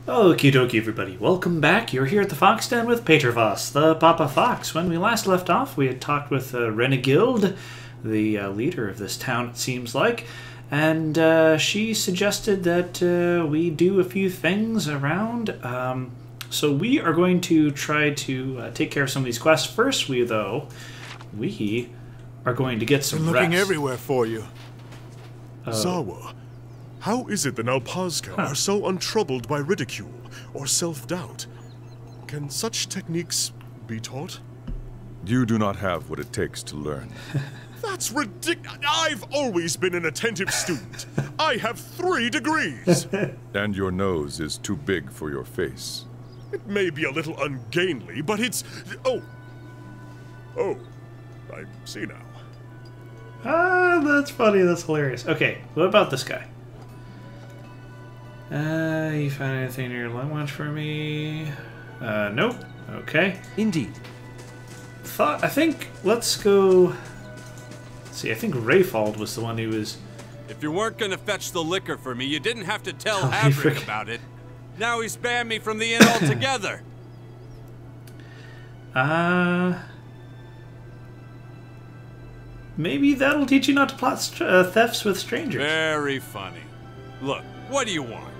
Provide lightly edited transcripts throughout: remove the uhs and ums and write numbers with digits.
Okie dokie, everybody. Welcome back. You're here at the Fox Den with Pater Voss, the Papa Fox. When we last left off, we had talked with Renegild, the leader of this town, it seems like, and she suggested that we do a few things around. So we are going to try to take care of some of these quests. First, we are going to get some Been looking rest. everywhere for you. Zawa, how is it the Nalpazka are so untroubled by ridicule or self-doubt? Can such techniques be taught? You do not have what it takes to learn. That's ridiculous. I've always been an attentive student. I have 3 degrees. And your nose is too big for your face. It may be a little ungainly, but it's... Oh, I see now. Ah, that's funny. That's hilarious. Okay, what about this guy? You found anything in your lunch for me? Nope. Okay. Indeed. I think, let's go... See, I think Rayfald was the one who was... If you weren't gonna fetch the liquor for me, you didn't have to tell Oh, Havrick about it. Now he's banned me from the inn altogether. Maybe that'll teach you not to plot thefts with strangers. Very funny. Look, what do you want?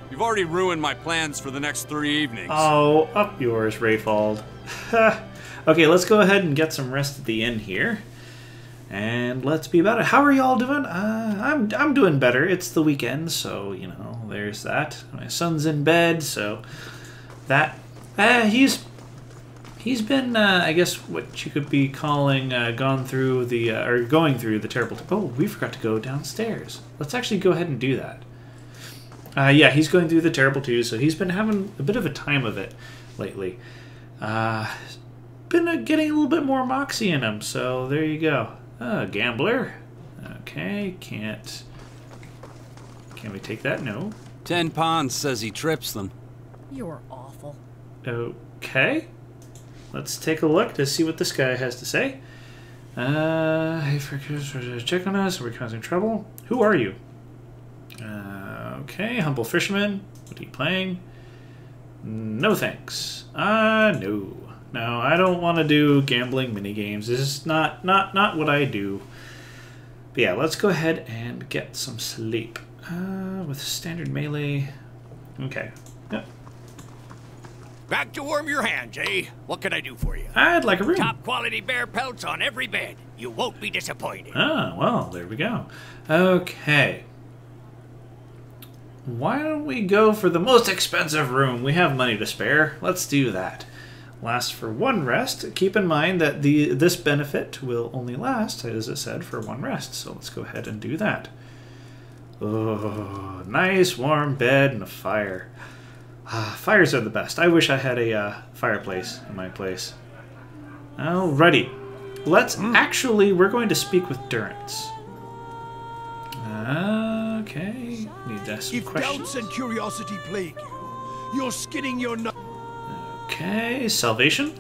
You've already ruined my plans for the next 3 evenings. Oh, up yours, Rayfald. Okay, let's go ahead and get some rest at the inn here. And let's be about it. How are y'all doing? I'm doing better. It's the weekend, so, you know, there's that. My son's in bed, so that... he's been, I guess, what you could be calling, going through the terrible... Oh, we forgot to go downstairs. Let's actually go ahead and do that. Yeah, he's going through the terrible too, so he's been having a bit of a time of it lately. Been getting a little bit more moxie in him, so there you go. Gambler. Okay, can we take that? No. 10 Ponds says he trips them. You're awful. Okay. Let's take a look to see what this guy has to say. Hey, check on us. We're causing trouble. Who are you? Okay, humble fisherman. What are you playing? No thanks. No. No, I don't want to do gambling minigames. This is not what I do. But yeah, let's go ahead and get some sleep. With standard melee. Okay. Yep. Back to warm your hands, eh? What can I do for you? I'd like a room. Top quality bear pelts on every bed. You won't be disappointed. Ah, well, there we go. Okay. Why don't we go for the most expensive room? We have money to spare. Let's do that. Lasts for 1 rest. Keep in mind that this benefit will only last, as it said, for 1 rest. So let's go ahead and do that. Oh, nice warm bed and a fire. Fires are the best. I wish I had a fireplace in my place. Alrighty. Let's actually, we're going to speak with Durance. Okay. Need to ask some questions. If doubts and curiosity plague you, you're skidding your nut. Okay, salvation.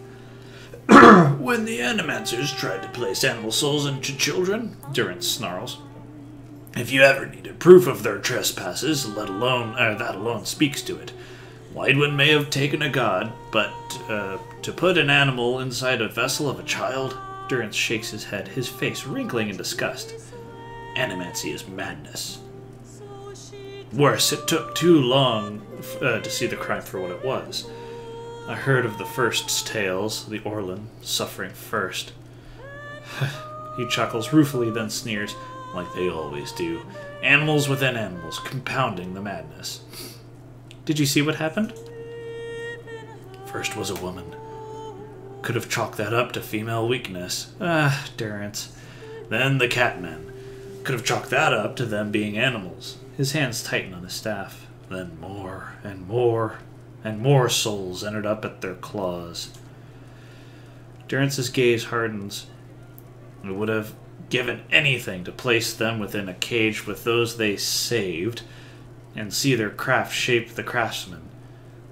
When the Animancers tried to place animal souls into children, Durance snarls. If you ever needed proof of their trespasses, that alone speaks to it. Whitewood may have taken a god, but to put an animal inside a vessel of a child? Durance shakes his head, his face wrinkling in disgust. Animancy is madness. Worse, it took too long to see the crime for what it was. I heard of the first's tales, the Orlan, suffering first. He chuckles ruefully, then sneers, like they always do. Animals within animals, compounding the madness. Did you see what happened? First was a woman. Could have chalked that up to female weakness. Durance. Then the catmen. Could have chalked that up to them being animals. His hands tighten on his staff. Then more and more and more souls ended up at their claws. Durance's gaze hardens. He would have given anything to place them within a cage with those they saved and see their craft shape the craftsman.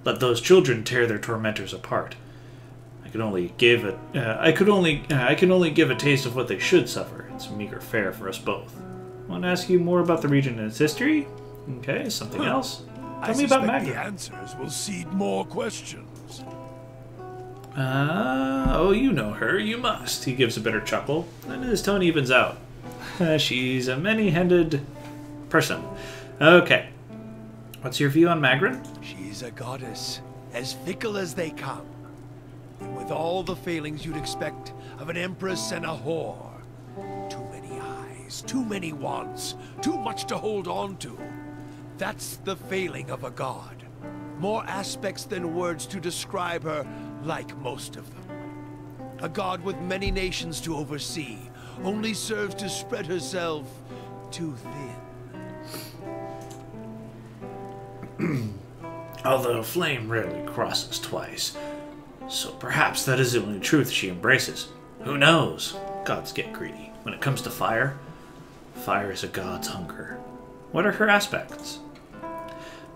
Let those children tear their tormentors apart. I can only give a taste of what they should suffer. It's meager fare for us both. I want to ask you more about the region and its history. Okay, something else. Tell me about The Magran. answers will seed more questions. Oh, you know her. You must. He gives a bitter chuckle, and his tone evens out. She's a many-handed person. Okay. What's your view on Magran? She's a goddess, as fickle as they come. And with all the failings you'd expect of an empress and a whore. Too many eyes, too many wants, too much to hold on to. That's the failing of a god. More aspects than words to describe her, like most of them. A god with many nations to oversee, only serves to spread herself too thin. Although flame rarely crosses twice, so perhaps that is the only truth she embraces. Who knows? Gods get greedy. When it comes to fire, fire is a god's hunger. What are her aspects?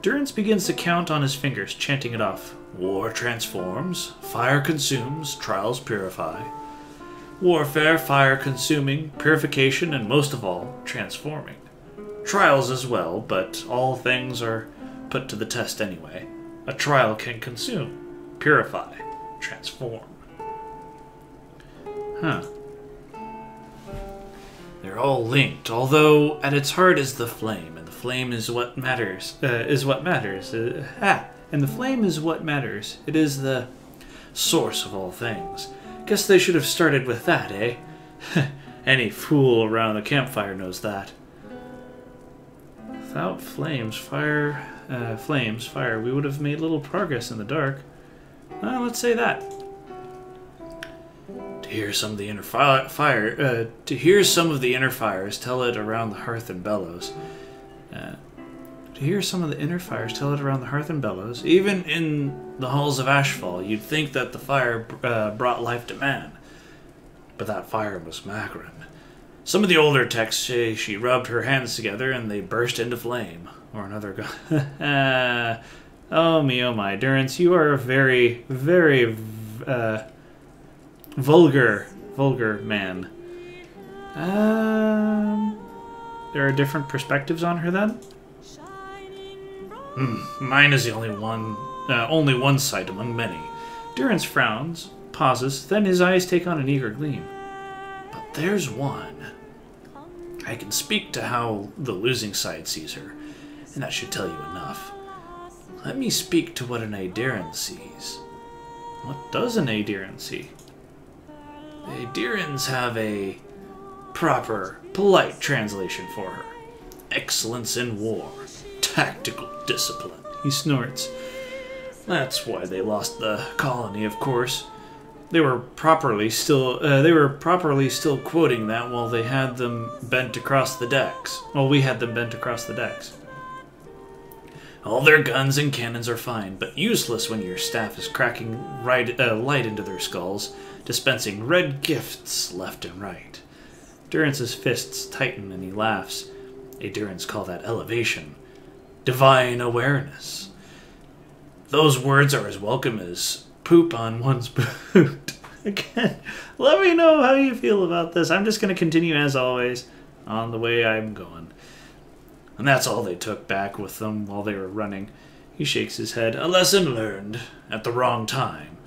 Durance begins to count on his fingers, chanting it off. War transforms, fire consumes, trials purify. Warfare, fire consuming, purification, and most of all, transforming. Trials as well, but all things are put to the test anyway. A trial can consume, purify, transform. Huh. They're all linked, although at its heart is the flame, and the flame is what matters. And the flame is what matters. It is the source of all things. Guess they should have started with that, eh? Any fool around the campfire knows that. Without fire, we would have made little progress in the dark. Well, let's say that. To hear some of the inner fires tell it around the hearth and bellows. Even in the halls of Ashfall, you'd think that the fire brought life to man. But that fire was Magran. Some of the older texts say she rubbed her hands together and they burst into flame. Or another god. Oh my, Durance, you are a very, very vulgar man. There are different perspectives on her then? Mine is the only one sight among many. Durance frowns, pauses, then his eyes take on an eager gleam. But there's one. I can speak to how the losing side sees her, and that should tell you enough. Let me speak to what an Aediran sees. What does an Aediran see? The Aedirans have a proper, polite translation for her. Excellence in war. Tactical discipline. He snorts. That's why they lost the colony, of course. They were properly still quoting that while they had them bent across the decks. Well, we had them bent across the decks. All their guns and cannons are fine, but useless when your staff is cracking light into their skulls, dispensing red gifts left and right. Durance's fists tighten and he laughs. Aedirans call that elevation. Divine awareness. Those words are as welcome as poop on one's boot. Again, let me know how you feel about this. I'm just going to continue as always on the way I'm going. And that's all they took back with them while they were running. He shakes his head. A lesson learned at the wrong time.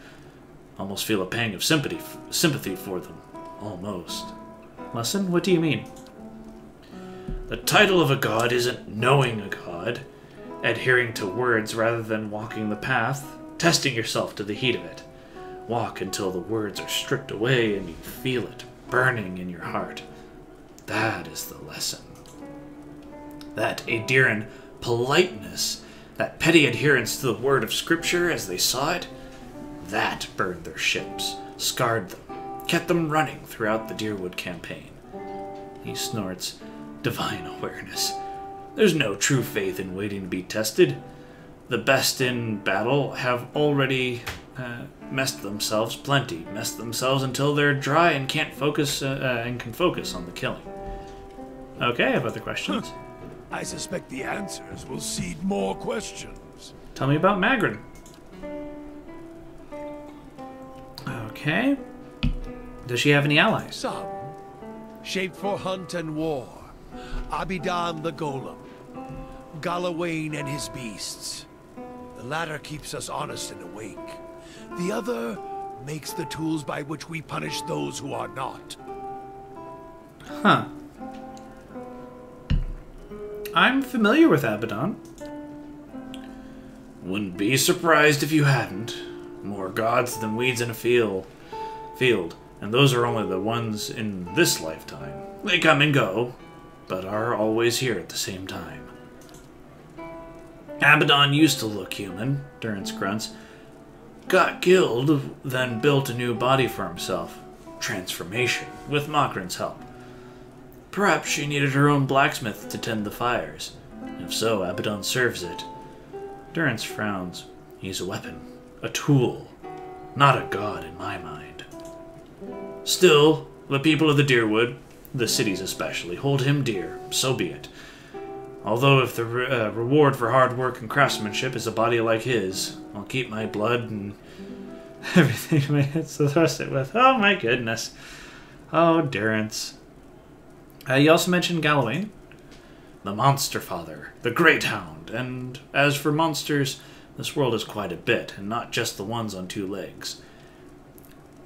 Almost feel a pang of sympathy for them. Almost. Lesson? What do you mean? The title of a god isn't knowing a god, adhering to words rather than walking the path, testing yourself to the heat of it. Walk until the words are stripped away and you feel it burning in your heart. That is the lesson. That Aediran politeness, that petty adherence to the word of Scripture as they saw it, that burned their ships, scarred them, kept them running throughout the Deerwood campaign. He snorts. Divine awareness. There's no true faith in waiting to be tested. The best in battle have already messed themselves until they're dry and can't focus and can focus on the killing. Okay, I have other questions. I suspect the answers will seed more questions. Tell me about Magran. Okay. Does she have any allies? Some, shaped for hunt and war. Abidan the Golem. Galawain and his beasts. The latter keeps us honest and awake. The other makes the tools by which we punish those who are not. Huh. I'm familiar with Abaddon. Wouldn't be surprised if you hadn't. More gods than weeds in a field. And those are only the ones in this lifetime. They come and go, but are always here at the same time. Abaddon used to look human, Durance grunts. Got killed, then built a new body for himself. Transformation, with Magran's help. Perhaps she needed her own blacksmith to tend the fires. If so, Abaddon serves it. Durance frowns. He's a weapon. A tool. Not a god in my mind. Still, the people of the Deerwood, the cities especially, hold him dear. So be it. Although if the reward for hard work and craftsmanship is a body like his, I'll keep my blood and everything my head's to thrust it with. Oh my goodness. Oh, Durance. You also mentioned Galawain, the Monster Father, the Great Hound, and as for monsters, this world is quite a bit, and not just the ones on two legs.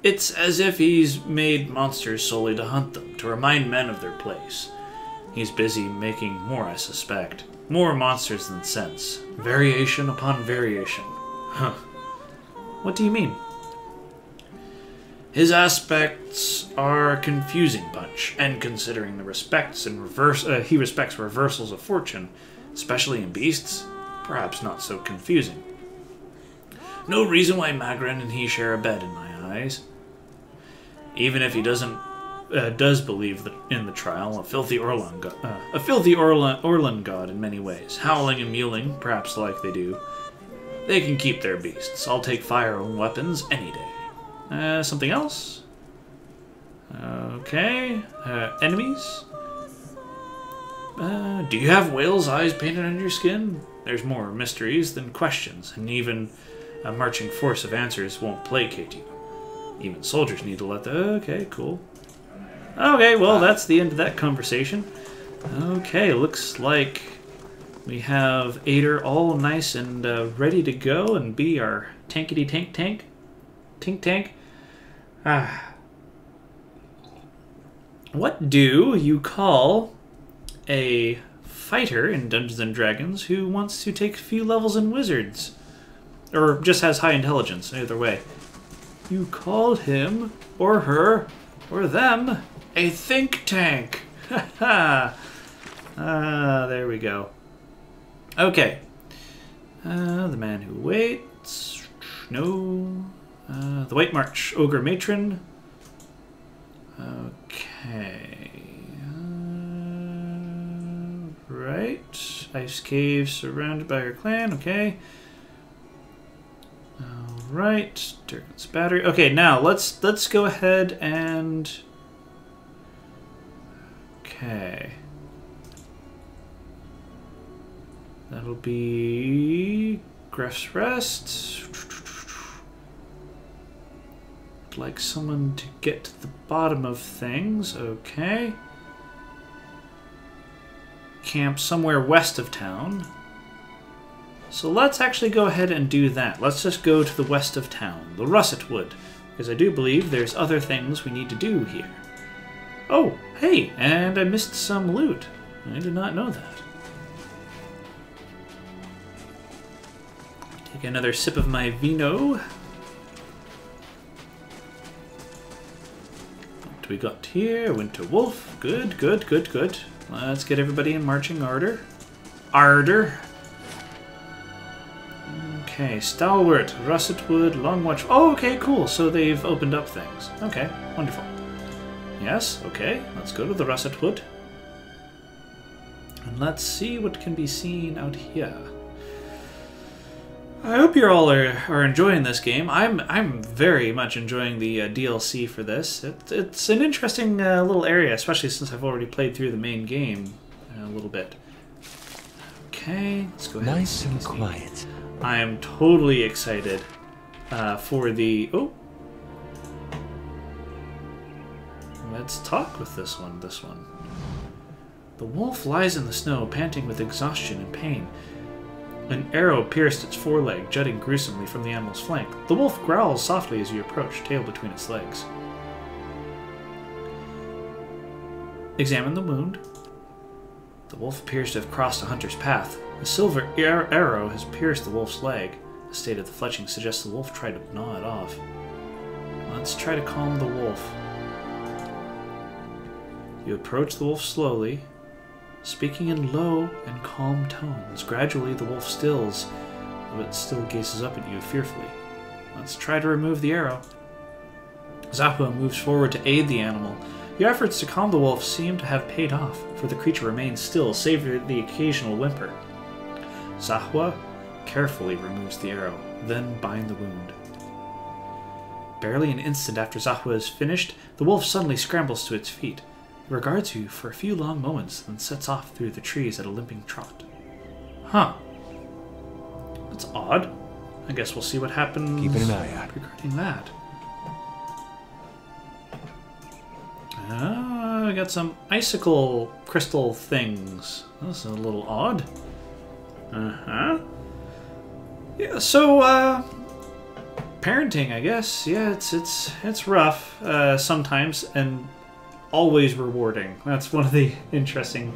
It's as if he's made monsters solely to hunt them, to remind men of their place. He's busy making more, I suspect. More monsters than sense. Variation upon variation. Huh. What do you mean? His aspects are a confusing bunch, and considering he respects reversals of fortune, especially in beasts, perhaps not so confusing. No reason why Magran and he share a bed in my eyes. Even if he does believe in the trial, a filthy Orlan god in many ways, howling and mewling, perhaps like they do. They can keep their beasts. I'll take fire and weapons any day. Something else? Okay. Enemies? Do you have whale's eyes painted on your skin? There's more mysteries than questions, and even a marching force of answers won't placate you. Even soldiers need to let the... Okay, cool. Okay, well, that's the end of that conversation. Okay, looks like we have Ader all nice and ready to go and be our tankety-tank. Tink-tank. What do you call a fighter in Dungeons & Dragons who wants to take a few levels in Wizards? Or just has high intelligence, either way. You call him, or her, or them, a think tank. Ha ha. There we go. Okay. The man who waits. No. The White March, Ogre Matron. Okay. Right. Ice Cave surrounded by her clan. Okay. Alright. Durance Battery. Okay, now let's go ahead and... Okay. That'll be... Gref's Rest. Like someone to get to the bottom of things. Okay. Camp somewhere west of town. So let's actually go ahead and do that. Let's just go to the west of town, the Russetwood, because I do believe there's other things we need to do here. Oh, hey, and I missed some loot. I did not know that. Take another sip of my vino. What do we got here? Winter Wolf. Good, good, good, good. Let's get everybody in marching order. Ardor. Okay, Stalwart, Russetwood, Long Watch. Oh, okay, cool. So they've opened up things. Okay, wonderful. Yes, okay. Let's go to the Russetwood. And let's see what can be seen out here. I hope you all are enjoying this game. I'm very much enjoying the DLC for this. It's an interesting little area, especially since I've already played through the main game a little bit. Okay, let's go ahead. Nice and quiet. I am totally excited for the... Oh! Oh. Let's talk with this one. The wolf lies in the snow, panting with exhaustion and pain. An arrow pierced its foreleg, jutting gruesomely from the animal's flank. The wolf growls softly as you approach, tail between its legs. Examine the wound. The wolf appears to have crossed a hunter's path. A silver arrow has pierced the wolf's leg. The state of the fletching suggests the wolf tried to gnaw it off. Let's try to calm the wolf. You approach the wolf slowly, speaking in low and calm tones. Gradually, the wolf stills, but still gazes up at you fearfully. Let's try to remove the arrow. Zahua moves forward to aid the animal. Your efforts to calm the wolf seem to have paid off, for the creature remains still, save for the occasional whimper. Zahua carefully removes the arrow, then binds the wound. Barely an instant after Zahua is finished, the wolf suddenly scrambles to its feet. It regards you for a few long moments, then sets off through the trees at a limping trot. Huh. That's odd. I guess we'll see what happens Keeping an eye out regarding that. I got some icicle crystal things. That's a little odd. Uh-huh. Yeah, so, parenting, I guess. Yeah, it's rough sometimes, and always rewarding. That's one of the interesting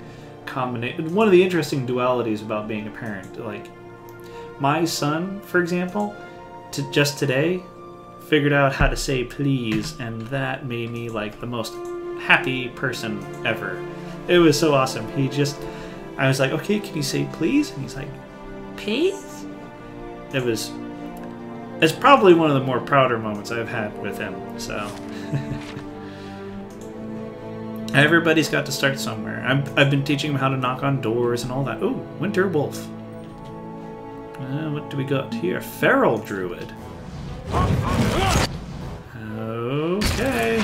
one of the interesting dualities about being a parent. Like, my son, for example, just today figured out how to say please, and that made me like the most happy person ever. It was so awesome. I was like, okay, can you say please? And he's like, please? It's probably one of the more prouder moments I've had with him, so. Everybody's got to start somewhere. I've been teaching him how to knock on doors and all that. Ooh, Winter Wolf. What do we got here? Feral Druid. Okay.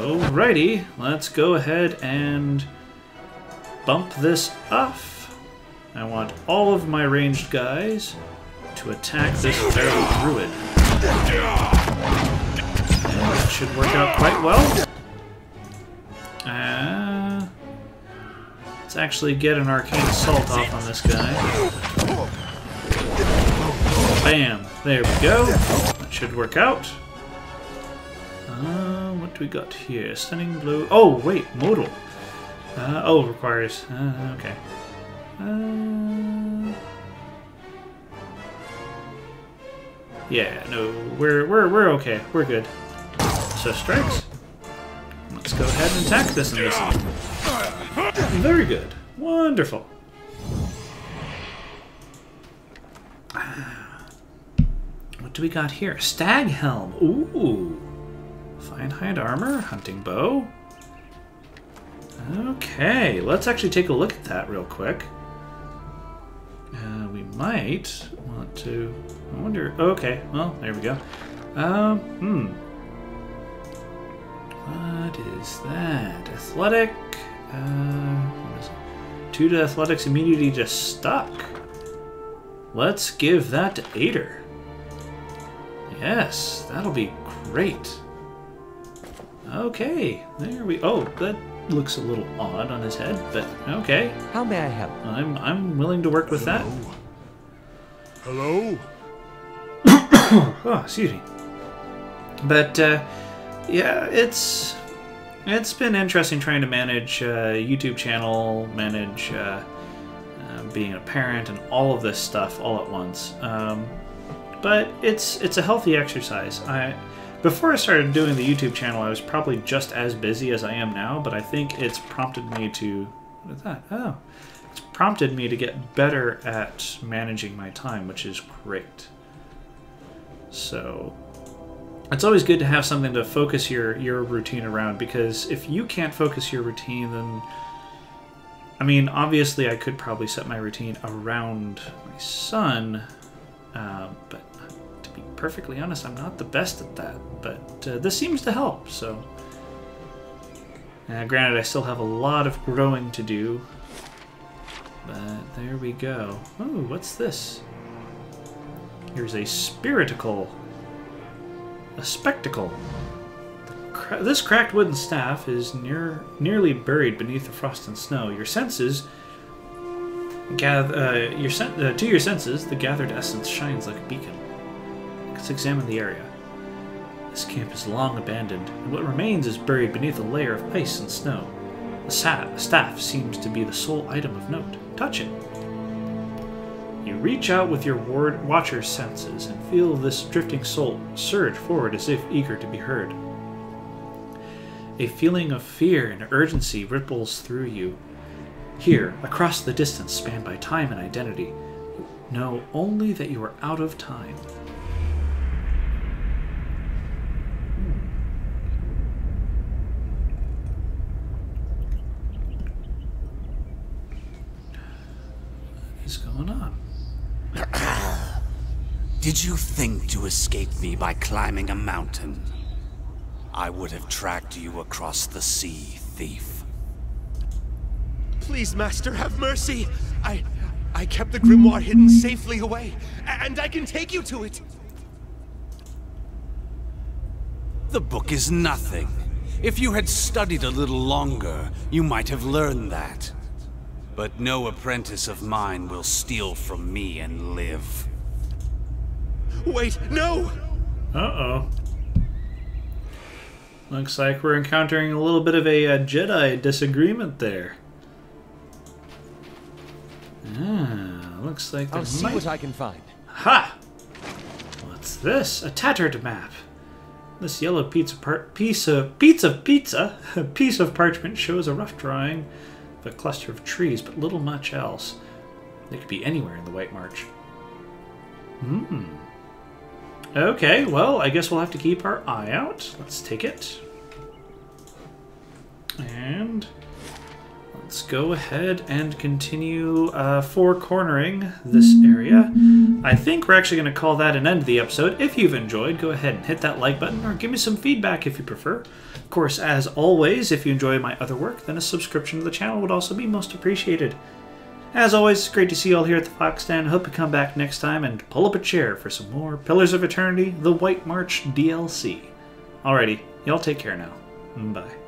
Alrighty, let's go ahead and bump this off. I want all of my ranged guys to attack this feral druid. That should work out quite well. Let's actually get an arcane assault off on this guy. Bam! There we go. That should work out. What do we got here? Stunning blow. Oh, wait, modal. Requires. Okay. Yeah, no, we're okay. We're good. So strikes. Let's go ahead and attack this and this. Very good. Wonderful. What do we got here? Stag helm. Ooh. Fine hide armor, hunting bow. Okay, let's actually take a look at that real quick. We might want to. I wonder. Okay, well, there we go. What is that? Athletic. What is it? 2 to athletics, immunity to stuck. Let's give that to Ader. Yes, that'll be great. Okay, there we. Oh, that looks a little odd on his head, but okay. How may I help? I'm willing to work with that. Hello? Oh, excuse me. But yeah, it's been interesting trying to manage a YouTube channel, manage being a parent, and all of this stuff all at once. But it's a healthy exercise. Before I started doing the YouTube channel, I was probably just as busy as I am now, but I think it's prompted me to... What is that? Oh. It's prompted me to get better at managing my time, which is great. So... It's always good to have something to focus your routine around, because if you can't focus your routine, then... I mean, obviously I could probably set my routine around my son, but to be perfectly honest, I'm not the best at that. But this seems to help, so... granted, I still have a lot of growing to do, but there we go. Oh, what's this? Here's a spiriticle. A spectacle. The This cracked wooden staff is nearly buried beneath the frost and snow. Your senses to your senses, the gathered essence shines like a beacon. Let's examine the area. This camp is long abandoned, and what remains is buried beneath a layer of ice and snow. The staff seems to be the sole item of note. Touch it. You reach out with your watcher's senses and feel this drifting soul surge forward as if eager to be heard. A feeling of fear and urgency ripples through you. Here, across the distance spanned by time and identity, you know only that you are out of time. What is going on? Did you think to escape me by climbing a mountain? I would have tracked you across the sea, thief. Please, Master, have mercy. I kept the grimoire hidden safely away, and I can take you to it. The book is nothing. If you had studied a little longer, you might have learned that. But no apprentice of mine will steal from me and live. Wait, no! Uh-oh. Looks like we're encountering a little bit of a Jedi disagreement there. Looks like I'll see what I can find. Ha! What's this? A tattered map. This yellow piece of parchment shows a rough drawing of a cluster of trees, but little much else. They could be anywhere in the White March. Okay, well, I guess we'll have to keep our eye out. Let's take it. And let's go ahead and continue four-cornering this area. I think we're actually going to call that an end of the episode. If you've enjoyed, go ahead and hit that like button or give me some feedback if you prefer. Of course, as always, if you enjoy my other work, then a subscription to the channel would also be most appreciated. As always, it's great to see you all here at the Fox Stand. Hope you come back next time and pull up a chair for some more Pillars of Eternity, the White March DLC. Alrighty, y'all take care now. Bye.